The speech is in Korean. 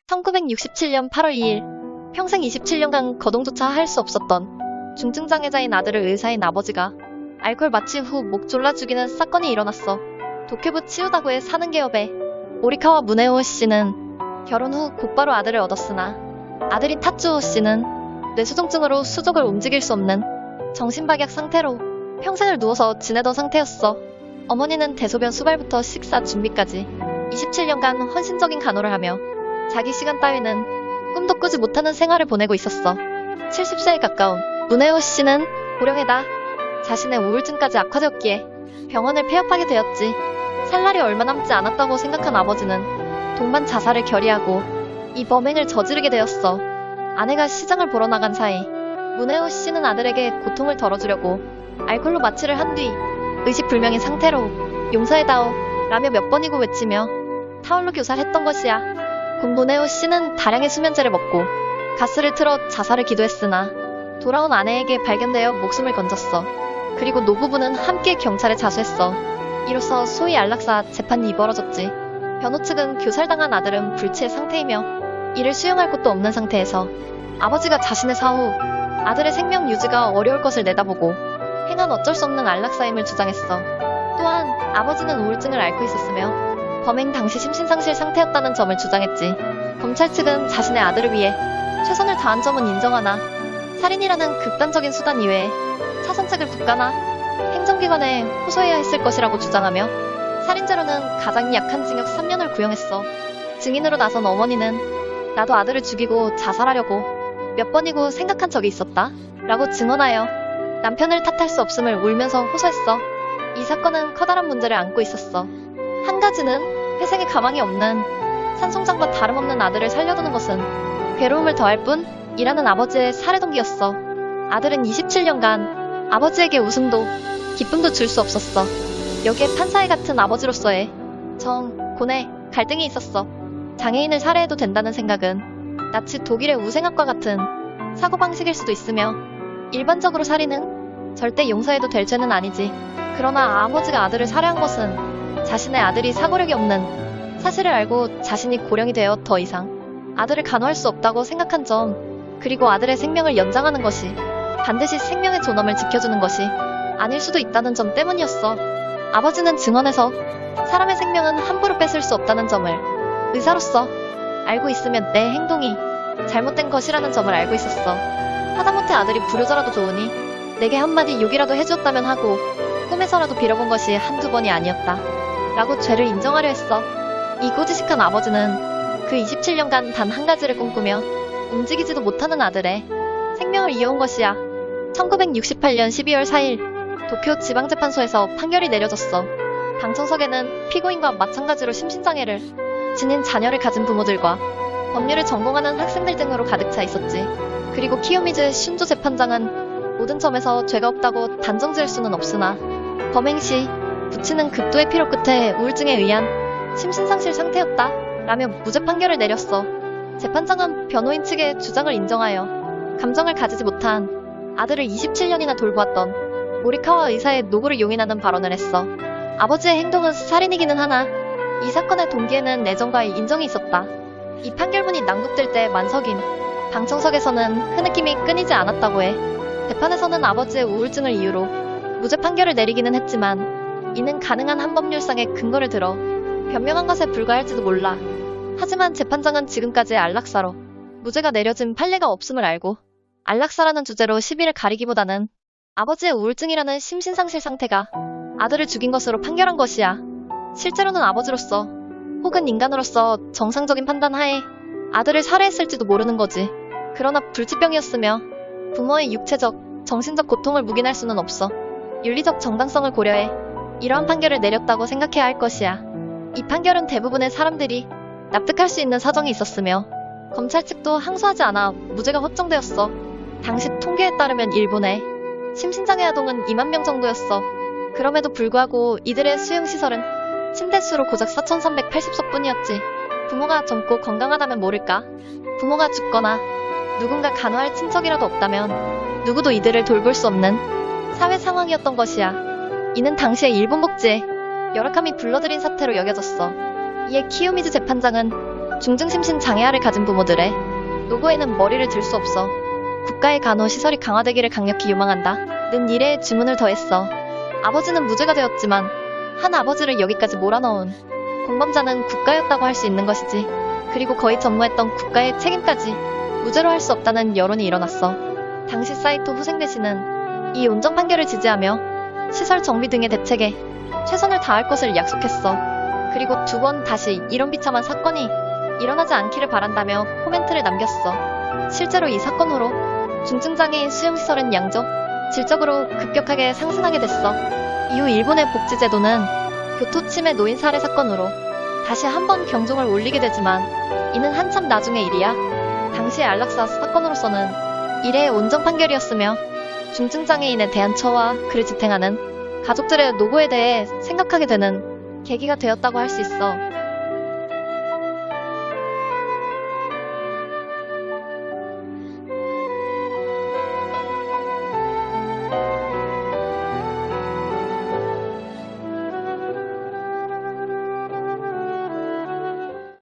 1967년 8월 2일, 평생 27년간 거동조차 할 수 없었던 중증장애자인 아들을 의사인 아버지가 알코올 마취 후 목 졸라 죽이는 사건이 일어났어. 도쿄부 치유다구에 사는 개업의 모리카와 무네오 씨는 결혼 후 곧바로 아들을 얻었으나 아들인 타츠오 씨는 뇌수종증으로 수족을 움직일 수 없는 정신박약 상태로 평생을 누워서 지내던 상태였어. 어머니는 대소변 수발부터 식사 준비까지 27년간 헌신적인 간호를 하며 자기 시간 따위는 꿈도 꾸지 못하는 생활을 보내고 있었어. 70세에 가까운 무네오 씨는 고령에다 자신의 우울증까지 악화되었기에 병원을 폐업하게 되었지. 살 날이 얼마 남지 않았다고 생각한 아버지는 동반 자살을 결의하고 이 범행을 저지르게 되었어. 아내가 시장을 보러 나간 사이 무네오 씨는 아들에게 고통을 덜어주려고 알코올로 마취를 한 뒤 의식불명의 상태로 용서해다오 라며 몇 번이고 외치며 타올로 교살했던 것이야. 곧 무네오 씨는 다량의 수면제를 먹고 가스를 틀어 자살을 기도했으나 돌아온 아내에게 발견되어 목숨을 건졌어. 그리고 노부부는 함께 경찰에 자수했어. 이로써 소위 안락사 재판이 벌어졌지. 변호 측은 교살당한 아들은 불치의 상태이며 이를 수용할 곳도 없는 상태에서 아버지가 자신의 사후 아들의 생명 유지가 어려울 것을 내다보고 행한 어쩔 수 없는 안락사임을 주장했어. 또한 아버지는 우울증을 앓고 있었으며 범행 당시 심신상실 상태였다는 점을 주장했지. 검찰 측은 자신의 아들을 위해 최선을 다한 점은 인정하나 살인이라는 극단적인 수단 이외에 차선책을 국가나 행정기관에 호소해야 했을 것이라고 주장하며 살인죄로는 가장 약한 징역 3년을 구형했어. 증인으로 나선 어머니는 나도 아들을 죽이고 자살하려고 몇 번이고 생각한 적이 있었다 라고 증언하여 남편을 탓할 수 없음을 울면서 호소했어. 이 사건은 커다란 문제를 안고 있었어. 한 가지는 회생에 가망이 없는 산송장과 다름없는 아들을 살려두는 것은 괴로움을 더할 뿐이라는 아버지의 살해 동기였어. 아들은 27년간 아버지에게 웃음도 기쁨도 줄 수 없었어. 여기에 판사의 같은 아버지로서의 정, 고뇌, 갈등이 있었어. 장애인을 살해해도 된다는 생각은 나치 독일의 우생학과 같은 사고방식일 수도 있으며 일반적으로 살인은 절대 용서해도 될 죄는 아니지. 그러나 아버지가 아들을 살해한 것은 자신의 아들이 사고력이 없는 사실을 알고 자신이 고령이 되어 더 이상 아들을 간호할 수 없다고 생각한 점, 그리고 아들의 생명을 연장하는 것이 반드시 생명의 존엄을 지켜주는 것이 아닐 수도 있다는 점 때문이었어. 아버지는 증언에서 사람의 생명은 함부로 뺏을 수 없다는 점을 의사로서 알고 있으면 내 행동이 잘못된 것이라는 점을 알고 있었어. 하다못해 아들이 불효자라도 좋으니 내게 한마디 욕이라도 해주었다면 하고 꿈에서라도 빌어본 것이 한두 번이 아니었다 라고 죄를 인정하려 했어. 이 고지식한 아버지는 그 27년간 단 한 가지를 꿈꾸며 움직이지도 못하는 아들의 생명을 이어온 것이야. 1968년 12월 4일 도쿄 지방재판소에서 판결이 내려졌어. 방청석에는 피고인과 마찬가지로 심신장애를 지닌 자녀를 가진 부모들과 법률을 전공하는 학생들 등으로 가득 차 있었지. 그리고 키요미즈 슌조 재판장은 모든 점에서 죄가 없다고 단정 지을 수는 없으나 범행 시 부치는 극도의 피로 끝에 우울증에 의한 심신상실 상태였다 라며 무죄 판결을 내렸어. 재판장은 변호인 측의 주장을 인정하여 감정을 가지지 못한 아들을 27년이나 돌보았던 모리카와 의사의 노고를 용인하는 발언을 했어. 아버지의 행동은 살인이기는 하나 이 사건의 동기에는 애정과 인정이 있었다. 이 판결문이 낭독될 때 만석인 방청석에서는 흐느낌이 끊이지 않았다고 해. 재판에서는 아버지의 우울증을 이유로 무죄 판결을 내리기는 했지만 이는 가능한 한법률상의 근거를 들어 변명한 것에 불과할지도 몰라. 하지만 재판장은 지금까지의 안락사로 무죄가 내려진 판례가 없음을 알고 안락사라는 주제로 시비를 가리기보다는 아버지의 우울증이라는 심신상실 상태가 아들을 죽인 것으로 판결한 것이야. 실제로는 아버지로서 혹은 인간으로서 정상적인 판단 하에 아들을 살해했을지도 모르는 거지. 그러나 불치병이었으며 부모의 육체적, 정신적 고통을 묵인할 수는 없어. 윤리적 정당성을 고려해 이러한 판결을 내렸다고 생각해야 할 것이야. 이 판결은 대부분의 사람들이 납득할 수 있는 사정이 있었으며 검찰 측도 항소하지 않아 무죄가 확정되었어. 당시 통계에 따르면 일본의 심신장애 아동은 2만 명 정도였어. 그럼에도 불구하고 이들의 수용시설은 침대 수로 고작 4,380석 뿐이었지. 부모가 젊고 건강하다면 모를까? 부모가 죽거나 누군가 간호할 친척이라도 없다면 누구도 이들을 돌볼 수 없는 사회 상황이었던 것이야. 이는 당시의 일본 복지의 열악함이 불러들인 사태로 여겨졌어. 이에 키요미즈 재판장은 중증심신 장애아를 가진 부모들의 노고에는 머리를 들 수 없어. 국가의 간호 시설이 강화되기를 강력히 요망한다. 는 이래의 주문을 더했어. 아버지는 무죄가 되었지만 한 아버지를 여기까지 몰아넣은 공범자는 국가였다고 할 수 있는 것이지. 그리고 거의 전무했던 국가의 책임까지 무죄로 할 수 없다는 여론이 일어났어. 당시 사이토 후생 대신은 이 온정 판결을 지지하며 시설 정비 등의 대책에 최선을 다할 것을 약속했어. 그리고 두 번 다시 이런 비참한 사건이 일어나지 않기를 바란다며 코멘트를 남겼어. 실제로 이 사건 후로 중증장애인 수용시설은 양적, 질적으로 급격하게 상승하게 됐어. 이후 일본의 복지제도는 교토 치매 노인 살해 사건으로 다시 한번 경종을 울리게 되지만 이는 한참 나중의 일이야. 당시 안락사 사건으로서는 이래의 온정 판결이었으며 중증장애인에 대한 처와 그를 지탱하는 가족들의 노고에 대해 생각하게 되는 계기가 되었다고 할 수 있어.